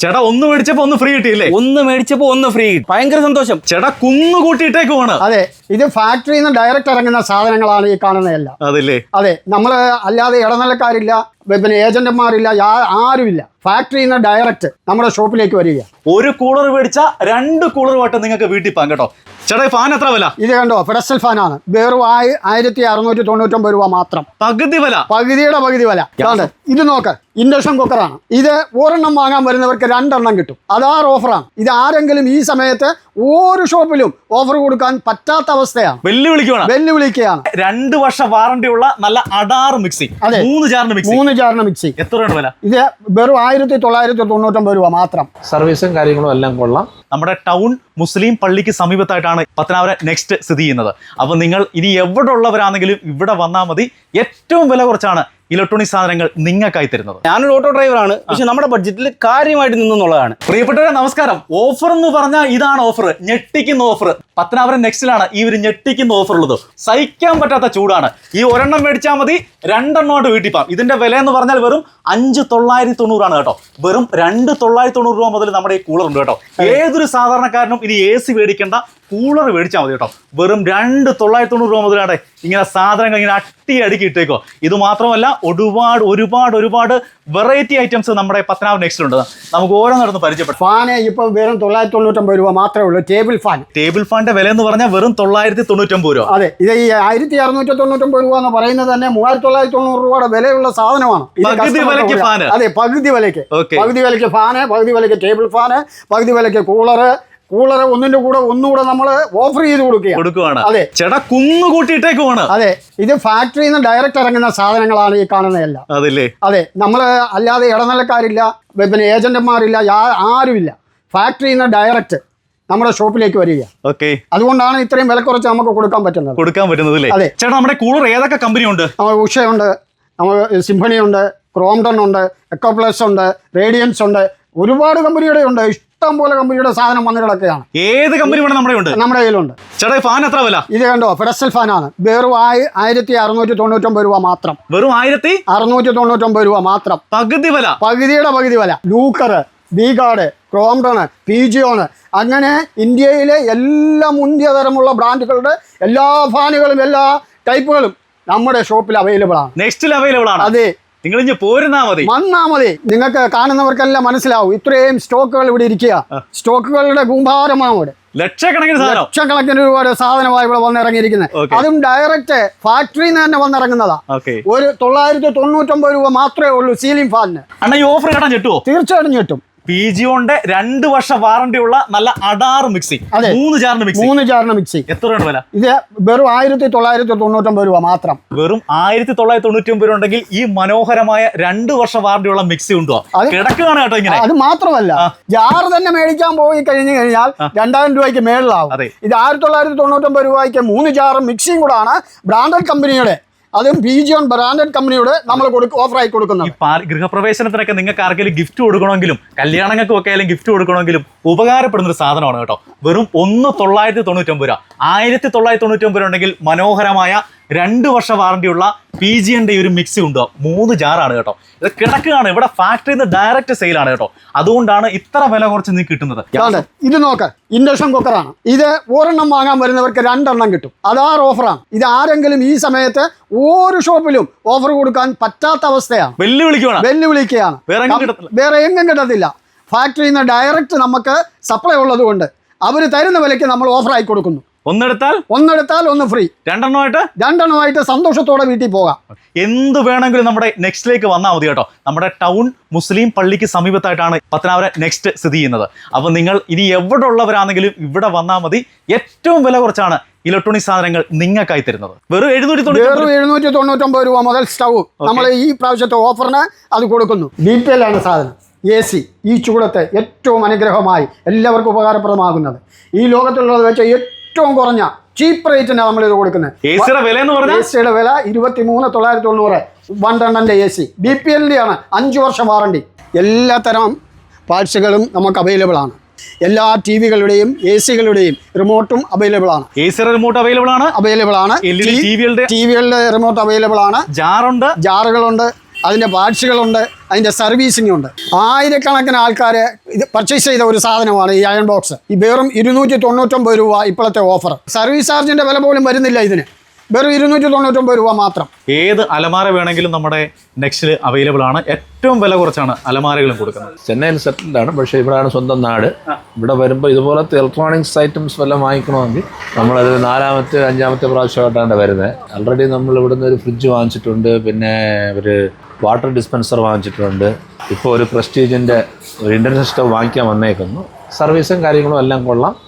ചേട്ടാ ഒന്ന് മേടിച്ചപ്പോ ഒന്ന് ഫ്രീ കിട്ടിയില്ലേ? ഒന്ന് മേടിച്ചപ്പോ ഒന്ന് ഫ്രീ. ഭയങ്കര സന്തോഷം. ചേട്ടാ കുന്നുകൂട്ടിയിട്ടേക്കുവാണ്. അതെ, ഇത് ഫാക്ടറിയിൽ നിന്ന് ഡയറക്റ്റ് ഇറങ്ങുന്ന സാധനങ്ങളാണ് ഈ കാണുന്നതെല്ലാം. അതല്ലേ? അതെ, നമ്മള് അല്ലാതെ ഇടനിലക്കാരില്ല, പിന്നെ ഏജന്റുമാരില്ല, ആരുമില്ല. ഫാക്ടറിയിൽ നിന്ന് ഡയറക്റ്റ് നമ്മുടെ ഷോപ്പിലേക്ക് വരിക. ഒരു കൂളർ മേടിച്ച 2 കൂളർ വാട്ട് നിങ്ങൾക്ക് വീട്ടിൽ പോകാം കേട്ടോ. ചേട്ടാ ഈ ഫാൻ എത്ര വില? ഇത് കണ്ടോ, പെഡസ്റ്റൽ ഫാനാണ്. വെറും 1699 രൂപ മാത്രം. പകുതി വില, പകുതിയുടെ പകുതി വില. ഇത് നോക്ക്, ഇൻഡക്ഷൻ കുക്കറാണ്. ഇത് ഒരെണ്ണം വാങ്ങാൻ വരുന്നവർക്ക് 2 എണ്ണം കിട്ടും. അതാറ് ഓഫറാണ്. ഇത് ആരെങ്കിലും ഈ സമയത്ത് ഒരു ഷോപ്പിലും ഓഫർ കൊടുക്കാൻ പറ്റാത്ത അവസ്ഥയാണ്. വെല്ലുവിളിക്കുകയാണ്. 2 വർഷ വാറണ്ടി ഉള്ള നല്ല അടാറ് മിക്സി. 3 ജാറിന് മിക്സി. എത്ര രൂപ വില? ഇത് വെറും 1999 രൂപ മാത്രം. സർവീസും കാര്യങ്ങളും എല്ലാം കൊള്ളാം. നമ്മുടെ ടൗൺ മുസ്ലിം പള്ളിക്ക് സമീപത്തായിട്ടാണ് പത്തനാപുരം നെക്സ്റ്റ് സ്ഥിതി ചെയ്യുന്നത്. അപ്പൊ നിങ്ങൾ ഇനി എവിടെ ഉള്ളവരാണെങ്കിലും ഇവിടെ വന്നാൽ മതി. ഏറ്റവും വില കുറച്ചാണ് ഇലക്ട്രോണിക് സാധനങ്ങൾ നിങ്ങൾക്കായി തരുന്നത്. ഞാനൊരു ഓട്ടോ ഡ്രൈവറാണ്, പക്ഷെ നമ്മുടെ ബഡ്ജറ്റിൽ കാര്യമായിട്ട് നിന്നുള്ളതാണ്. പ്രിയപ്പെട്ടവരെ നമസ്കാരം. ഓഫർ എന്ന് പറഞ്ഞാൽ ഇതാണ് ഓഫർ, ഞെട്ടിക്കുന്ന ഓഫർ. പത്തനാപുരം നെക്സ്റ്റിലാണ് ഈ ഒരു ഞെട്ടിക്കുന്ന ഓഫർ ഉള്ളത്. സഹിക്കാൻ പറ്റാത്ത ചൂടാണ്. ഈ ഒരെണ്ണം മേടിച്ചാൽ മതി, 2 എണ്ണമായിട്ട് വീട്ടിൽ പോകാം. ഇതിന്റെ വില എന്ന് പറഞ്ഞാൽ വെറും 5990 കേട്ടോ. വെറും 2990 രൂപ മുതൽ നമ്മുടെ ഈ കൂളർ ഉണ്ട് കേട്ടോ. ഏതൊരു സാധാരണക്കാരനും ഇനി AC മേടിക്കേണ്ട, കൂളർ മേടിച്ചാൽ മതി കേട്ടോ. വെറും 2990 രൂപ മുതലാണ് ഇങ്ങനെ സാധനങ്ങൾ ഇങ്ങനെ അടിക്കി ഇട്ടേക്കോ. ഇത് മാത്രമല്ല, ഒരുപാട് വെറൈറ്റി ഐറ്റംസ് നമ്മുടെ പത്തനാപുരം നെക്സ്റ്റിലുണ്ട്. നമുക്ക് ഓരോന്നിടന്ന് പരിചയപ്പെട്ടു. ഫാന് ഇപ്പം വെറും 999 രൂപ മാത്രമേ ഉള്ളൂ. ടേബിൾ ഫാനിന്റെ വില എന്ന് പറഞ്ഞാൽ വെറും 999 രൂപ. അതെ, ഇത് ഈ 1699 രൂപ എന്ന് പറയുന്നത് തന്നെ 3990 രൂപയുടെ വിലയുള്ള സാധനമാണ്. പകുതി വിലയ്ക്ക് ഫാന്. അതെ, പകുതി വിലയ്ക്ക് ഫാന്, പകുതി വിലയ്ക്ക് ടേബിൾ ഫാന്, പകുതി വിലയ്ക്ക് കൂളറ് ഒന്നുകൂടെ നമ്മൾ ഓഫർ ചെയ്ത് കൊടുക്കുകയാണ്. അതെ ചേട്ടാ, കുന്നുകൂട്ടിയിട്ടേക്കുവാണ്. അതെ, ഇത് ഫാക്ടറിയിൽ നിന്ന് ഡയറക്റ്റ് ഇറങ്ങുന്ന സാധനങ്ങളാണ് ഈ കാണുന്നതെല്ലാം. അതെ, നമ്മൾ അല്ലാതെ ഇടനിലക്കാരില്ല, പിന്നെ ഏജന്റുമാരില്ല, ആരുമില്ല. ഫാക്ടറിയിൽ നിന്ന് ഡയറക്റ്റ് നമ്മുടെ ഷോപ്പിലേക്ക് വരിക. അതുകൊണ്ടാണ് ഇത്രയും വില കുറച്ച് നമുക്ക് കൊടുക്കാൻ പറ്റുന്നത്. അതെ ചേട്ടാ, നമ്മുടെ കൂളർ ഏതൊക്കെ കമ്പനി ഉണ്ട്? ഉഷയുണ്ട്, സിംഫണി ഉണ്ട്, ക്രോംപ്ടൺ ഉണ്ട്, എക്കോപ്ലസ് ഉണ്ട്, റേഡിയൻസ് ഉണ്ട്, ഒരുപാട് കമ്പനിയുടെ ഉണ്ട്. ഇഷ്ടം പോലെ കമ്പനിയുടെ സാധനം വന്ന് കിടക്കുകയാണ്. ഏത് കമ്പനി വേണം നമ്മുടെ കയ്യിലുണ്ട്. ചേട്ടാ ഫാൻ എത്ര വില? ഇത് കണ്ടോ, പെഡസ്റ്റൽ ഫാനാണ്. വെറും 1699 രൂപ മാത്രം. വെറും 1699 രൂപ മാത്രം. പകുതി വില, പകുതിയുടെ പകുതി വില. ലൂക്കർ, ബീഗാർഡ്, ക്രോംപ്ടൺ, പിജിയോൺ, അങ്ങനെ ഇന്ത്യയിലെ എല്ലാ മുന്തിയ ബ്രാൻഡുകളുടെ എല്ലാ ഫാനുകളും എല്ലാ ടൈപ്പുകളും നമ്മുടെ ഷോപ്പിൽ അവൈലബിൾ ആണ്. നെക്സ്റ്റിൽ അവൈലബിൾ ആണ്. അതെ, നിങ്ങൾ വന്നാ മതി. നിങ്ങൾക്ക് കാണുന്നവർക്കെല്ലാം മനസ്സിലാവും. ഇത്രയും സ്റ്റോക്കുകൾ ഇവിടെ ഇരിക്കുക. സ്റ്റോക്കുകളുടെ കൂമ്പാരമാണ് ഇവിടെ. ലക്ഷക്കണക്കിന് രൂപയുടെ സാധനമായി ഇവിടെ വന്നിറങ്ങിയിരിക്കുന്നത്. അതും ഡയറക്റ്റ് ഫാക്ടറിയിൽ നിന്ന് തന്നെ വന്നിറങ്ങുന്നതാ. ഒരു 999 രൂപ മാത്രമേ ഉള്ളൂ സീലിംഗ് ഫാനിന്. ഈ ഓഫർ കേട്ടാൻ ചെട്ടുവോ? തീർച്ചയായിട്ടും ചെട്ടും. പിജിയോന്റെ 2 വർഷ വാറണ്ടി ഉള്ള നല്ല അടാറ് മിക്സി. 3 ജാറിന് മിക്സി. എത്ര രൂപ വില? ഇത് വെറും 1999 രൂപ മാത്രം. വെറും 1999 ഉണ്ടെങ്കിൽ ഈ മനോഹരമായ 2 വർഷ വാറണ്ടി ഉള്ള മിക്സി ഉണ്ടോ? കിടക്കുകയാണ് കേട്ടോ ഇങ്ങനെ. അത് മാത്രമല്ല, ജാർ തന്നെ മേടിക്കാൻ പോയി കഴിഞ്ഞാൽ 2000 രൂപയ്ക്ക് മേളിലാവും. ഇത് 1999 രൂപയ്ക്ക് 3 ജാറും മിക്സിയും കൂടാണ്. ബ്രാൻഡഡ് കമ്പനിയുടെ, അതും പിജിയോൺ ബ്രാൻഡഡ് കമ്പനിയോട് നമ്മൾ ഓഫറായി കൊടുക്കുന്നത്. ഗൃഹപ്രവേശനത്തിനൊക്കെ നിങ്ങൾക്ക് ആർക്കെങ്കിലും ഗിഫ്റ്റ് കൊടുക്കണമെങ്കിലും, കല്യാണങ്ങൾക്കും ഒക്കെ ആയാലും ഗിഫ്റ്റ് കൊടുക്കണമെങ്കിലും ഉപകാരപ്പെടുന്ന ഒരു സാധനമാണ് കേട്ടോ. വെറും 1999 രൂപ. 1999 ഉണ്ടെങ്കിൽ മനോഹരമായ 2 വർഷ വാറണ്ടിയുള്ള പിജിയുടെ ഒരു മിക്സി ഉണ്ടോ. 3 ജാറാണ് കേട്ടോ. ഇത് കിടക്കുകയാണ്. ഇവിടെ ഫാക്ടറിയിൽ നിന്ന് ഡയറക്റ്റ് സെയിലാണ് കേട്ടോ. അതുകൊണ്ടാണ് ഇത്ര വില കുറച്ച് നിങ്ങൾക്ക് കിട്ടുന്നത്. ഇത് നോക്ക്, ഇൻഡക്ഷൻ കുക്കറാണ്. ഇത് ഒരെണ്ണം വാങ്ങാൻ വരുന്നവർക്ക് 2 എണ്ണം കിട്ടും. അതാറ് ഓഫറാണ്. ഇത് ആരെങ്കിലും ഈ സമയത്ത് ഒരു ഷോപ്പിലും ഓഫർ കൊടുക്കാൻ പറ്റാത്ത അവസ്ഥയാണ്. വെല്ലുവിളിക്കുകയാണ്. വേറെ എങ്ങും കിട്ടത്തില്ല. ഫാക്ടറിയിൽ നിന്ന് ഡയറക്റ്റ് നമുക്ക് സപ്ലൈ ഉള്ളത് കൊണ്ട് അവർ തരുന്ന വിലയ്ക്ക് നമ്മൾ ഓഫറായി കൊടുക്കുന്നു. ഒന്നെടുത്താൽ ഒന്ന് ഫ്രീ. 2 സന്തോഷത്തോടെ വീട്ടിൽ പോകാം. എന്ത് വേണമെങ്കിലും നമ്മുടെ നെക്സ്റ്റിലേക്ക് വന്നാൽ മതി കേട്ടോ. നമ്മുടെ ടൗൺ മുസ്ലിം പള്ളിക്ക് സമീപത്തായിട്ടാണ് പത്തനാപുരം നെക്സ്റ്റ് സ്ഥിതി ചെയ്യുന്നത്. അപ്പോൾ നിങ്ങൾ ഇനി എവിടെ ഉള്ളവരാണെങ്കിലും ഇവിടെ വന്നാൽ മതി. ഏറ്റവും വില കുറച്ചാണ് ഇലക്ട്രോണിക് സാധനങ്ങൾ നിങ്ങൾക്കായി തരുന്നത്. വെറും 799 രൂപ മുതൽ സ്റ്റൗ നമ്മൾ ഈ പ്രാവശ്യത്തെ ഓഫറിന് അത് കൊടുക്കുന്നു. BPL ആണ് സാധനം. AC ഈ ചൂടത്തെ ഏറ്റവും അനുഗ്രഹമായി എല്ലാവർക്കും ഉപകാരപ്രദമാകുന്നത്. ഈ ലോകത്തുള്ളത് വെച്ച ഏറ്റവും കുറഞ്ഞ ചീപ്പ് റേറ്റിനാണ് നമ്മളിത് കൊടുക്കുന്നത്. ACയുടെ വില 23,990. 1 ടണ്ണിന്റെ AC. BPL ആണ്. 5 വർഷം വാറണ്ടി. എല്ലാത്തരം പാർട്സുകളും നമുക്ക് അവൈലബിൾ ആണ്. എല്ലാ ടിവികളുടെയും AC-കളുടെയും റിമോട്ടും അവൈലബിൾ ആണ്. റിമോട്ട് അവൈലബിൾ ആണ്. ടിവികളുടെ റിമോട്ട് അവൈലബിൾ ആണ്. ജാറുകളുണ്ട്, അതിൻ്റെ പാർട്സുകളുണ്ട്, അതിൻ്റെ സർവീസിംഗ് ഉണ്ട്. ആയിരക്കണക്കിന് ആൾക്കാർ ഇത് പർച്ചേസ് ചെയ്ത ഒരു സാധനമാണ് ഈ അയൺ ബോക്സ്. ഈ വെറും 299 രൂപ ഇപ്പോഴത്തെ ഓഫർ. സർവീസ് ചാർജിൻ്റെ വില പോലും വരുന്നില്ല ഇതിന്, വെറും 299 രൂപ മാത്രം. ഏത് അലമാര വേണമെങ്കിലും നമ്മുടെ നെക്സ്റ്റിൽ അവൈലബിൾ ആണ്. ഏറ്റവും വില കുറച്ചാണ് അലമാരകളും കൊടുക്കുന്നത്. ചെന്നൈയിൽ സെറ്റിൽഡാണ്, പക്ഷേ ഇവിടെയാണ് സ്വന്തം നാട്. ഇവിടെ വരുമ്പോൾ ഇതുപോലത്തെ ഇലക്ട്രോണിക്സ് ഐറ്റംസ് വല്ലതും വാങ്ങിക്കണമെങ്കിൽ നമ്മളത് 4ാമത്തെ 5ാമത്തെ പ്രാവശ്യമായിട്ടാണ് വരുന്നത്. ഓൾറെഡി നമ്മൾ ഇവിടുന്ന് ഒരു ഫ്രിഡ്ജ് വാങ്ങിച്ചിട്ടുണ്ട്, പിന്നെ ഒരു വാട്ടർ ഡിസ്പെൻസർ വാങ്ങിച്ചിട്ടുണ്ട്. ഇപ്പോൾ ഒരു പ്രസ്റ്റീജിൻ്റെ ഒരു ഇൻഡക്ഷൻ സ്റ്റവ് വാങ്ങിക്കാൻ വന്നേക്കുന്നു. സർവീസും കാര്യങ്ങളും എല്ലാം കൊള്ളാം.